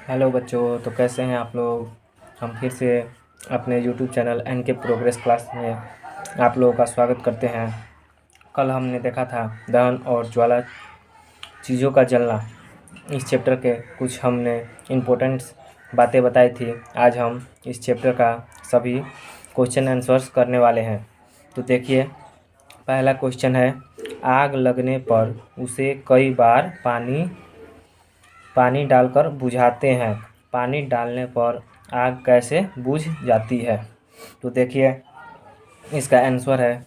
Hello बच्चों, तो कैसे हैं आप लोग। हम फिर से अपने YouTube channel NK progress class में आप लोगों का स्वागत करते हैं। कल हमने देखा था दहन और ज्वाला चीज़ों का जलना। इस चैप्टर के कुछ हमने इम्पोर्टेंट बातें बताई थी। आज हम इस चैप्टर का सभी क्वेश्चन आंसर्स करने वाले हैं। तो देखिए, पहला क्वेश्चन है, आग लगने पर उसे कई बार पानी डालकर बुझाते हैं। पानी डालने पर आग कैसे बुझ जाती है। तो देखिए, इसका आंसर है,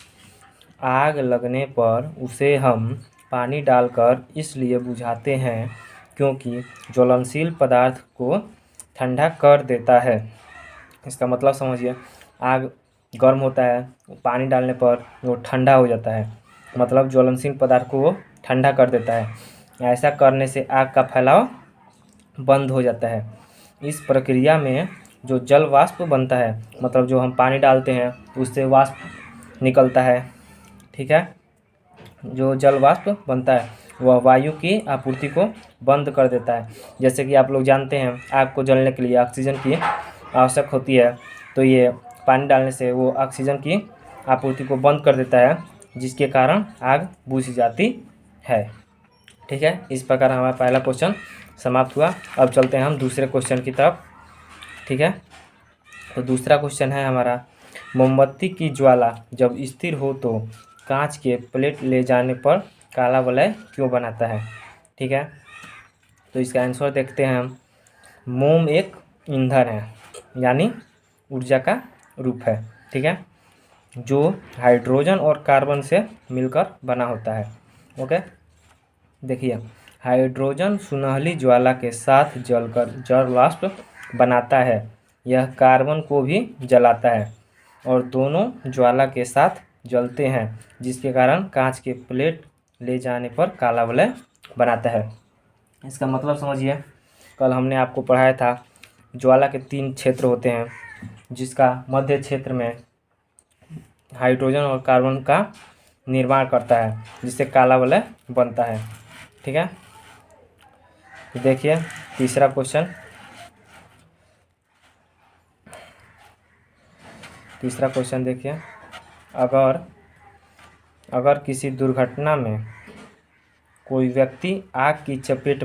आग लगने पर उसे हम पानी डालकर इसलिए बुझाते हैं क्योंकि ज्वलनशील पदार्थ को ठंडा कर देता है। इसका मतलब समझिए, आग गर्म होता है, पानी डालने पर वो ठंडा हो जाता है, मतलब ज्वलनशील पदार्थ को वो ठंडा कर देता है। ऐसा करने से आग का फैलाव बंद हो जाता है। इस प्रक्रिया में जो जल वाष्प बनता है, मतलब जो हम पानी डालते हैं उससे वाष्प निकलता है, ठीक है। जो जल वाष्प बनता है वह वायु की आपूर्ति को बंद कर देता है। जैसे कि आप लोग जानते हैं, आग को जलने के लिए ऑक्सीजन की आवश्यक होती है, तो ये पानी डालने से वो ऑक्सीजन की आपूर्ति को बंद कर देता है, जिसके कारण आग बुझ जाती है, ठीक है। इस प्रकार हमारा पहला क्वेश्चन समाप्त हुआ। अब चलते हैं हम दूसरे क्वेश्चन की तरफ, ठीक है। तो दूसरा क्वेश्चन है हमारा, मोमबत्ती की ज्वाला जब स्थिर हो तो कांच के प्लेट ले जाने पर काला वलय क्यों बनाता है, ठीक है। तो इसका आंसर देखते हैं हम। मोम एक ईंधन है, यानी ऊर्जा का रूप है, ठीक है, जो हाइड्रोजन और कार्बन से मिलकर बना होता है। ओके, देखिए, हाइड्रोजन सुनहली ज्वाला के साथ जलकर जल वाष्प बनाता है। यह कार्बन को भी जलाता है और दोनों ज्वाला के साथ जलते हैं, जिसके कारण कांच के प्लेट ले जाने पर काला वलय बनाता है। इसका मतलब समझिए, कल हमने आपको पढ़ाया था ज्वाला के 3 क्षेत्र होते हैं, जिसका मध्य क्षेत्र में हाइड्रोजन और कार्बन का निर्माण करता है, जिससे काला वलय बनता है, ठीक है। तो देखिए, तीसरा क्वेश्चन देखिए, अगर किसी दुर्घटना में कोई व्यक्ति आग की चपेट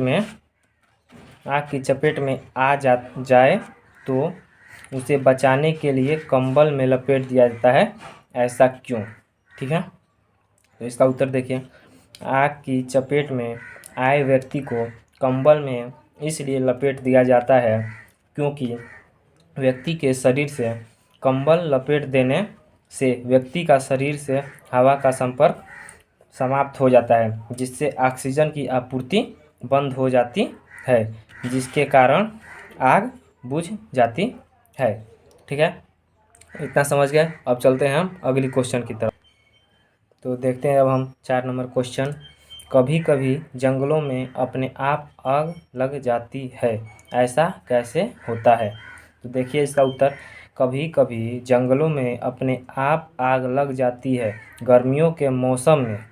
में आ जाए तो उसे बचाने के लिए कंबल में लपेट दिया जाता है, ऐसा क्यों, ठीक है। तो इसका उत्तर देखिए, आग की चपेट में आए व्यक्ति को कंबल में इसलिए लपेट दिया जाता है क्योंकि व्यक्ति के शरीर से कंबल लपेट देने से व्यक्ति का शरीर से हवा का संपर्क समाप्त हो जाता है, जिससे ऑक्सीजन की आपूर्ति बंद हो जाती है, जिसके कारण आग बुझ जाती है, ठीक है। इतना समझ गए। अब चलते हैं हम अगली क्वेश्चन की तरफ। तो देखते हैं अब हम 4 नंबर क्वेश्चन, कभी कभी जंगलों में अपने आप आग लग जाती है, ऐसा कैसे होता है। तो देखिए, इसका उत्तर, कभी कभी जंगलों में अपने आप आग लग जाती है। गर्मियों के मौसम में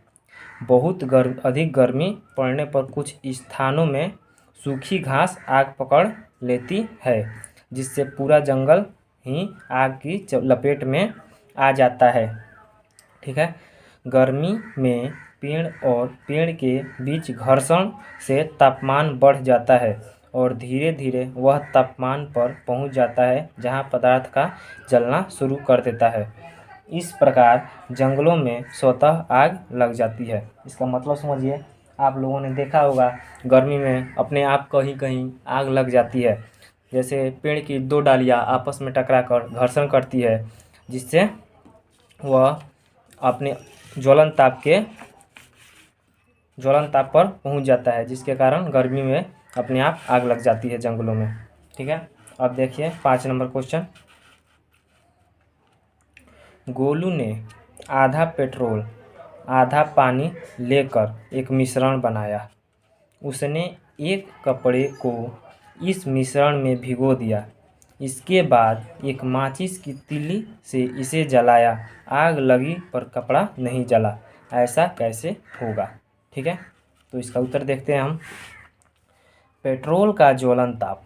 बहुत अधिक गर्मी पड़ने पर कुछ स्थानों में सूखी घास आग पकड़ लेती है, जिससे पूरा जंगल ही आग की लपेट में आ जाता है, ठीक है। गर्मी में पेड़ और पेड़ के बीच घर्षण से तापमान बढ़ जाता है और धीरे धीरे वह तापमान पर पहुंच जाता है जहां पदार्थ का जलना शुरू कर देता है। इस प्रकार जंगलों में स्वतः आग लग जाती है। इसका मतलब समझिए, आप लोगों ने देखा होगा गर्मी में अपने आप कहीं कहीं आग लग जाती है। जैसे पेड़ की 2 डालियाँ आपस में टकराकर घर्षण करती है, जिससे वह अपने ज्वलन ताप पर पहुंच जाता है, जिसके कारण गर्मी में अपने आप आग लग जाती है जंगलों में, ठीक है। अब देखिए 5 नंबर क्वेश्चन, गोलू ने आधा पेट्रोल आधा पानी लेकर एक मिश्रण बनाया। उसने एक कपड़े को इस मिश्रण में भिगो दिया। इसके बाद एक माचिस की तीली से इसे जलाया। आग लगी पर कपड़ा नहीं जला, ऐसा कैसे होगा, ठीक है। तो इसका उत्तर देखते हैं हम। पेट्रोल का ज्वलन ताप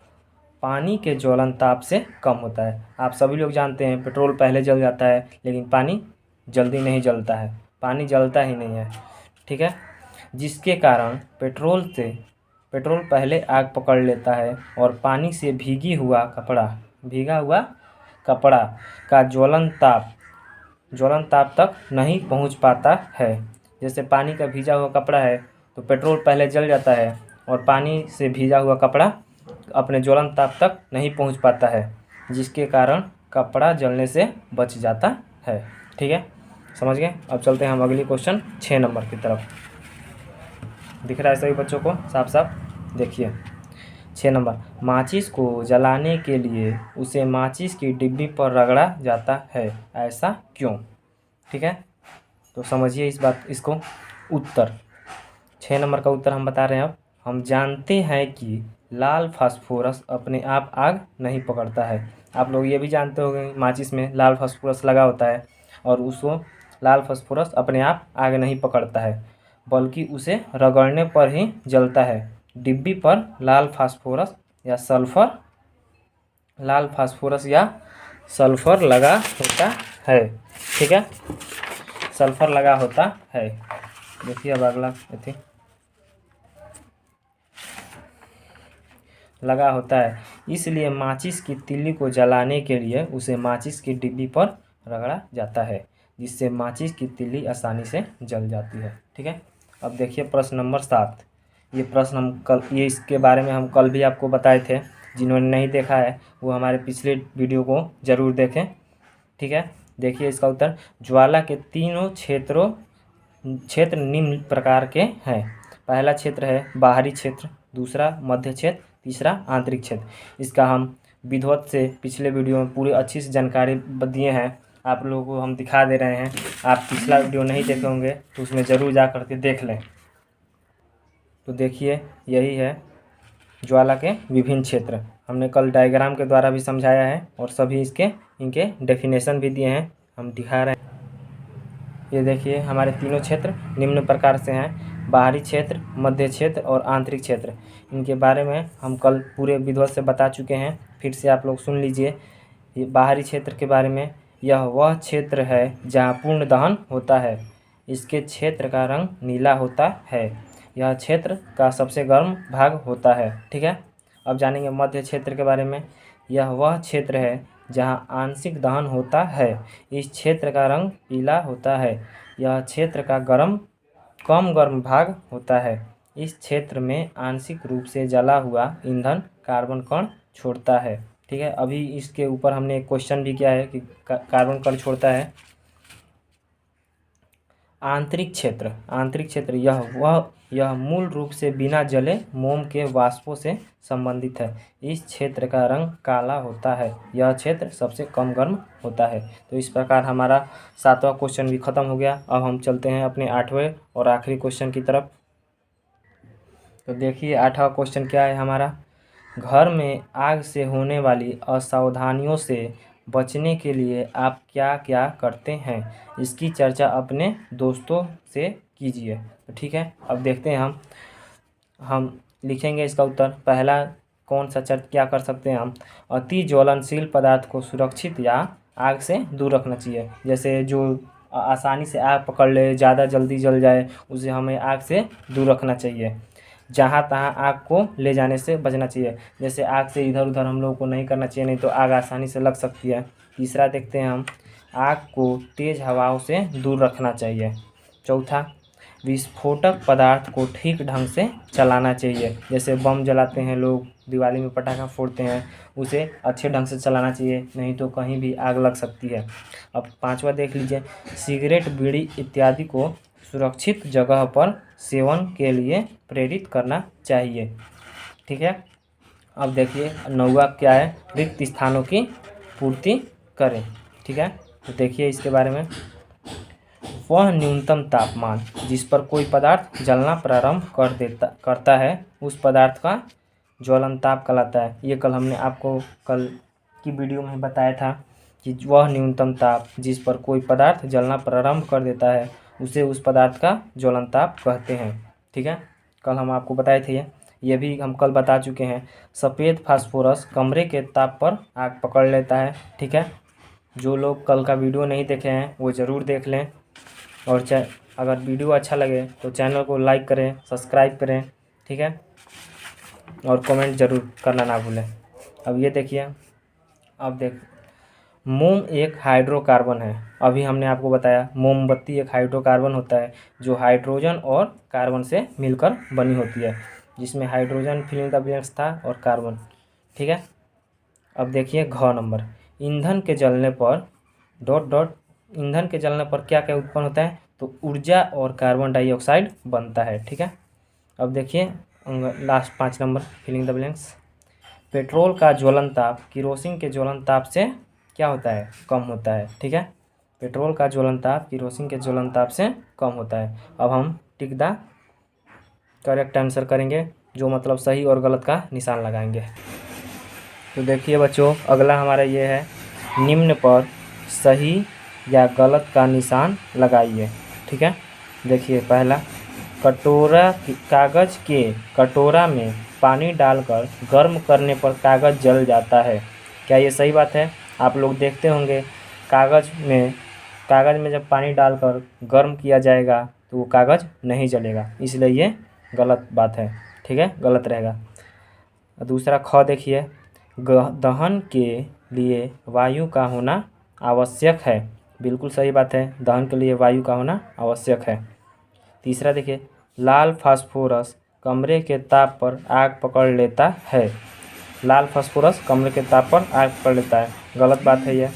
पानी के ज्वलन ताप से कम होता है। आप सभी लोग जानते हैं पेट्रोल पहले जल जाता है, लेकिन पानी जल्दी नहीं जलता है, पानी जलता ही नहीं है, ठीक है। जिसके कारण पेट्रोल पहले आग पकड़ लेता है और पानी से भीगा हुआ कपड़ा का ज्वलन ताप तक नहीं पहुंच पाता है। जैसे पानी का भीगा हुआ कपड़ा है तो पेट्रोल पहले जल जाता है और पानी से भीगा हुआ कपड़ा अपने ज्वलन ताप तक नहीं पहुंच पाता है, जिसके कारण कपड़ा जलने से बच जाता है, ठीक है। समझ गए। अब चलते हैं हम अगली क्वेश्चन 6 नंबर की तरफ। दिख रहा है सभी बच्चों को साफ साफ? देखिए 6 नंबर, माचिस को जलाने के लिए उसे माचिस की डिब्बी पर रगड़ा जाता है, ऐसा क्यों? ठीक है, तो समझिए इसको। उत्तर 6 नंबर का उत्तर हम बता रहे हैं। अब हम जानते हैं कि लाल फास्फोरस अपने आप आग नहीं पकड़ता है। आप लोग ये भी जानते होंगे माचिस में लाल फास्फोरस लगा होता है और उसको लाल फास्फोरस अपने आप आग नहीं पकड़ता है, बल्कि उसे रगड़ने पर ही जलता है। डिब्बी पर लाल फास्फोरस या सल्फर लगा होता है, ठीक है, सल्फर लगा होता है। देखिए अब अगला लगा होता है, इसलिए माचिस की तिल्ली को जलाने के लिए उसे माचिस की डिब्बी पर रगड़ा जाता है, जिससे माचिस की तिल्ली आसानी से जल जाती है, ठीक है। अब देखिए प्रश्न नंबर 7। ये प्रश्न इसके बारे में हम कल भी आपको बताए थे। जिन्होंने नहीं देखा है वो हमारे पिछले वीडियो को ज़रूर देखें, ठीक है। देखिए इसका उत्तर, ज्वाला के तीनों क्षेत्र निम्न प्रकार के हैं। पहला क्षेत्र है बाहरी क्षेत्र, दूसरा मध्य क्षेत्र, तीसरा आंतरिक क्षेत्र। इसका हम विधिवत से पिछले वीडियो में पूरी अच्छी से जानकारी दिए हैं, आप लोगों को हम दिखा दे रहे हैं। आप पिछला वीडियो नहीं देखे होंगे तो उसमें ज़रूर जा करके देख लें। तो देखिए यही है ज्वाला के विभिन्न क्षेत्र। हमने कल डायग्राम के द्वारा भी समझाया है और सभी इनके डेफिनेशन भी दिए हैं, हम दिखा रहे हैं। ये देखिए हमारे तीनों क्षेत्र निम्न प्रकार से हैं, बाहरी क्षेत्र, मध्य क्षेत्र और आंतरिक क्षेत्र। इनके बारे में हम कल पूरे विधिवत से बता चुके हैं, फिर से आप लोग सुन लीजिए। ये बाहरी क्षेत्र के बारे में, यह वह क्षेत्र है जहाँ पूर्ण दहन होता है, इसके क्षेत्र का रंग नीला होता है, यह क्षेत्र का सबसे गर्म भाग होता है, ठीक है। अब जानेंगे मध्य क्षेत्र के बारे में। यह वह क्षेत्र है जहाँ आंशिक दहन होता है, इस क्षेत्र का रंग पीला होता है, यह क्षेत्र का कम गर्म भाग होता है, इस क्षेत्र में आंशिक रूप से जला हुआ ईंधन कार्बन कण छोड़ता है, ठीक है। अभी इसके ऊपर हमने एक क्वेश्चन भी किया है कि कार्बन कण छोड़ता है। आंतरिक क्षेत्र यह मूल रूप से बिना जले मोम के वाष्पों से संबंधित है, इस क्षेत्र का रंग काला होता है, यह क्षेत्र सबसे कम गर्म होता है। तो इस प्रकार हमारा 7वां क्वेश्चन भी खत्म हो गया। अब हम चलते हैं अपने 8वें और आखिरी क्वेश्चन की तरफ। तो देखिए 8वां क्वेश्चन क्या है हमारा, घर में आग से होने वाली असावधानियों से बचने के लिए आप क्या क्या करते हैं, इसकी चर्चा अपने दोस्तों से कीजिए। तो ठीक है, अब देखते हैं हम लिखेंगे इसका उत्तर। पहला कौन सा चर्चा क्या कर सकते हैं हम, अति ज्वलनशील पदार्थ को सुरक्षित या आग से दूर रखना चाहिए। जैसे जो आसानी से आग पकड़ ले, ज़्यादा जल्दी जल जाए, उसे हमें आग से दूर रखना चाहिए। जहाँ तहाँ आग को ले जाने से बचना चाहिए, जैसे आग से इधर उधर हम लोगों को नहीं करना चाहिए, नहीं तो आग आसानी से लग सकती है। तीसरा देखते हैं हम, आग को तेज़ हवाओं से दूर रखना चाहिए। चौथा, विस्फोटक पदार्थ को ठीक ढंग से चलाना चाहिए, जैसे बम जलाते हैं लोग, दिवाली में पटाखा फोड़ते हैं, उसे अच्छे ढंग से चलाना चाहिए, नहीं तो कहीं भी आग लग सकती है। अब 5वां देख लीजिए, सिगरेट, बीड़ी इत्यादि को सुरक्षित जगह पर सेवन के लिए प्रेरित करना चाहिए, ठीक है। अब देखिए 9वां क्या है, रिक्त स्थानों की पूर्ति करें, ठीक है। तो देखिए इसके बारे में, वह न्यूनतम तापमान जिस पर कोई पदार्थ जलना प्रारंभ करता है उस पदार्थ का ज्वलन ताप कहलाता है। ये कल हमने आपको कल की वीडियो में बताया था कि वह न्यूनतम ताप जिस पर कोई पदार्थ जलना प्रारंभ कर देता है उसे उस पदार्थ का ज्वलन ताप कहते हैं, ठीक है। कल हम आपको बताए थे ये। ये भी हम कल बता चुके हैं। सफ़ेद फास्फोरस कमरे के ताप पर आग पकड़ लेता है। ठीक है, जो लोग कल का वीडियो नहीं देखे हैं वो ज़रूर देख लें। और अगर वीडियो अच्छा लगे तो चैनल को लाइक करें, सब्सक्राइब करें। ठीक है, और कमेंट ज़रूर करना ना भूलें। अब ये देखिए, अब देख, मोम एक हाइड्रोकार्बन है। अभी हमने आपको बताया मोमबत्ती एक हाइड्रोकार्बन होता है जो हाइड्रोजन और कार्बन से मिलकर बनी होती है, जिसमें hydrogen fill in the blanks था और कार्बन। ठीक है, अब देखिए घ नंबर, ईंधन के जलने पर डॉट डॉट, ईंधन के जलने पर क्या क्या उत्पन्न होता है, तो ऊर्जा और कार्बन डाइऑक्साइड बनता है। ठीक है, अब देखिए last 5 number, filling the blanks. Petrol का ज्वलन ताप किरोसिन के ज्वलन ताप से क्या होता है, कम होता है। ठीक है, पेट्रोल का ज्वलन ताप किरोसिन के ज्वलन ताप से कम होता है। अब हम टिक द करेक्ट आंसर करेंगे, जो मतलब सही और गलत का निशान लगाएंगे। तो देखिए बच्चों, अगला हमारा ये है, निम्न पर सही या गलत का निशान लगाइए। ठीक है, देखिए पहला, कागज़ के कटोरा में पानी डालकर गर्म करने पर कागज़ जल जाता है। क्या ये सही बात है? आप लोग देखते होंगे कागज़ में जब पानी डालकर गर्म किया जाएगा तो वो कागज़ नहीं जलेगा, इसलिए ये गलत बात है। ठीक है, गलत रहेगा। दूसरा ख देखिए, दहन के लिए वायु का होना आवश्यक है। बिल्कुल सही बात है, दहन के लिए वायु का होना आवश्यक है। तीसरा देखिए, लाल फास्फोरस कमरे के ताप पर आग पकड़ लेता है। लाल फास्फोरस कमरे के ताप पर आग पकड़ लेता है, गलत बात है ये।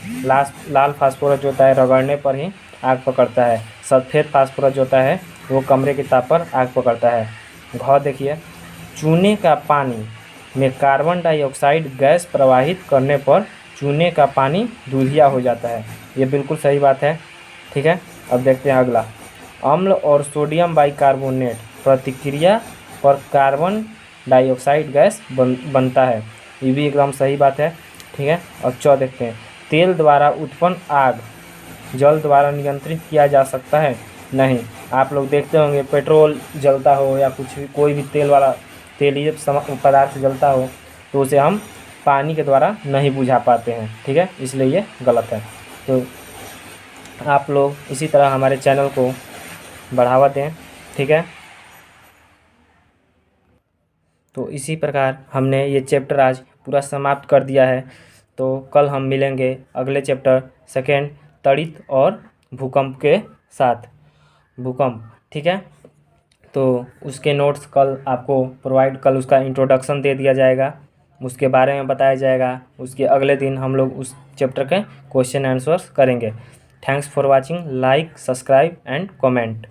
लाल फास्फोरस जो होता है रगड़ने पर ही आग पकड़ता है। सफ़ेद फास्फोरस जो होता है वो कमरे के ताप पर आग पकड़ता है। घ देखिए, चूने का पानी में कार्बन डाइऑक्साइड गैस प्रवाहित करने पर चूने का पानी दूधिया हो जाता है। ये बिल्कुल सही बात है। ठीक है, अब देखते हैं अगला, अम्ल और सोडियम बाइकार्बोनेट प्रतिक्रिया पर कार्बन डाइऑक्साइड गैस बनता है। ये भी एकदम सही बात है। ठीक है, अब च देखते हैं, तेल द्वारा उत्पन्न आग जल द्वारा नियंत्रित किया जा सकता है? नहीं। आप लोग देखते होंगे पेट्रोल जलता हो या कुछ भी, कोई भी तेलीय पदार्थ जलता हो तो उसे हम पानी के द्वारा नहीं बुझा पाते हैं। ठीक है, इसलिए ये गलत है। तो आप लोग इसी तरह हमारे चैनल को बढ़ावा दें। ठीक है, तो इसी प्रकार हमने ये चैप्टर आज पूरा समाप्त कर दिया है। तो कल हम मिलेंगे अगले चैप्टर सेकेंड, तड़ित और भूकंप के साथ, भूकंप। ठीक है, तो उसके नोट्स कल आपको कल उसका इंट्रोडक्शन दे दिया जाएगा, उसके बारे में बताया जाएगा। उसके अगले दिन हम लोग उस चैप्टर के क्वेश्चन आंसर्स करेंगे। Thanks for watching, like, subscribe and comment.